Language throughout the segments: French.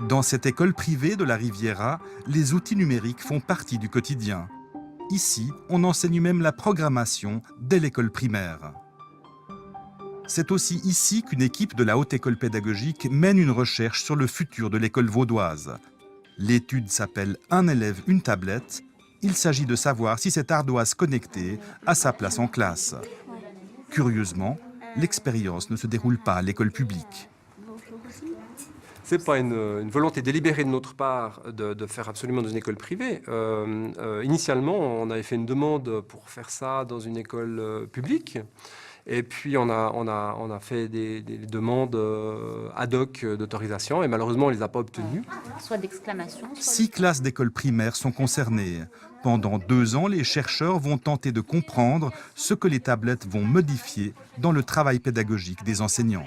Dans cette école privée de la Riviera, les outils numériques font partie du quotidien. Ici, on enseigne même la programmation dès l'école primaire. C'est aussi ici qu'une équipe de la Haute École pédagogique mène une recherche sur le futur de l'école vaudoise. L'étude s'appelle « Un élève, une tablette ». Il s'agit de savoir si cette ardoise connectée a sa place en classe. Curieusement, l'expérience ne se déroule pas à l'école publique. Ce n'est pas une volonté délibérée de notre part de faire absolument dans une école privée. Initialement, on avait fait une demande pour faire ça dans une école publique. Et puis, on a fait des demandes ad hoc d'autorisation et malheureusement, on ne les a pas obtenues. Soit d'exclamation. 6 classes d'école primaire sont concernées. Pendant 2 ans, les chercheurs vont tenter de comprendre ce que les tablettes vont modifier dans le travail pédagogique des enseignants.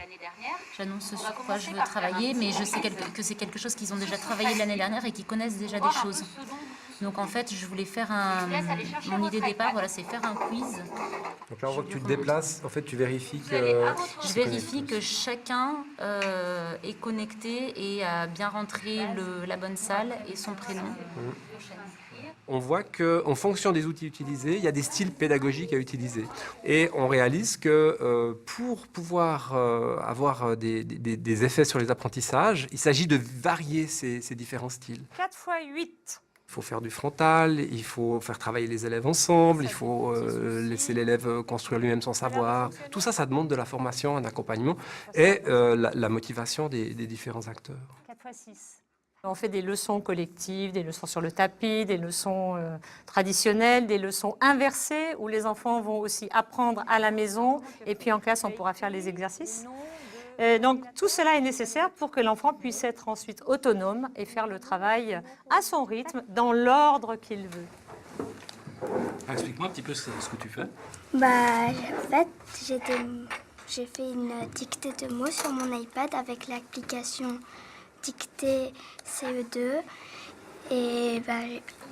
J'annonce sur quoi je veux travailler, mais je sais que c'est quelque chose qu'ils ont déjà travaillé l'année dernière et qu'ils connaissent déjà des choses. Donc en fait, je voulais faire mon idée de départ, voilà, c'est faire un quiz. Donc là, on voit que tu te déplaces, en fait, tu vérifies que... Je vérifie que chacun est connecté et a bien rentré la bonne salle et son prénom. On voit qu'en fonction des outils utilisés, il y a des styles pédagogiques à utiliser. Et on réalise que pour pouvoir avoir des effets sur les apprentissages, il s'agit de varier ces différents styles. 4 x 8. Il faut faire du frontal, il faut faire travailler les élèves ensemble, il faut laisser l'élève construire lui-même son savoir. Tout ça, ça demande de la formation, un accompagnement et la motivation des différents acteurs. 4 x 6. On fait des leçons collectives, des leçons sur le tapis, des leçons traditionnelles, des leçons inversées où les enfants vont aussi apprendre à la maison et puis en classe on pourra faire les exercices. Donc tout cela est nécessaire pour que l'enfant puisse être ensuite autonome et faire le travail à son rythme, dans l'ordre qu'il veut. Explique-moi un petit peu ce que tu fais. En fait, j'ai fait une dictée de mots sur mon iPad avec l'application dictée CE2 et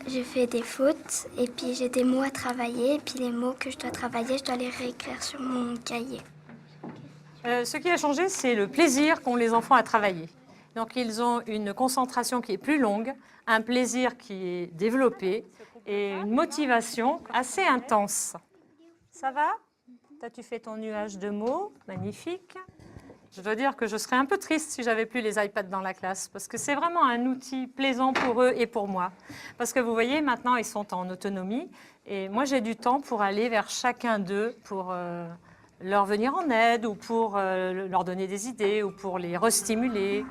j'ai fait des fautes et puis j'ai des mots à travailler et puis les mots que je dois travailler, je dois les réécrire sur mon cahier. Ce qui a changé, c'est le plaisir qu'ont les enfants à travailler. Donc ils ont une concentration qui est plus longue, un plaisir qui est développé et une motivation assez intense. Ça va? Tu fais ton nuage de mots, magnifique. Je dois dire que je serais un peu triste si j'avais plus les iPads dans la classe, parce que c'est vraiment un outil plaisant pour eux et pour moi. Parce que vous voyez, maintenant, ils sont en autonomie, et moi, j'ai du temps pour aller vers chacun d'eux, pour leur venir en aide, ou pour leur donner des idées, ou pour les restimuler.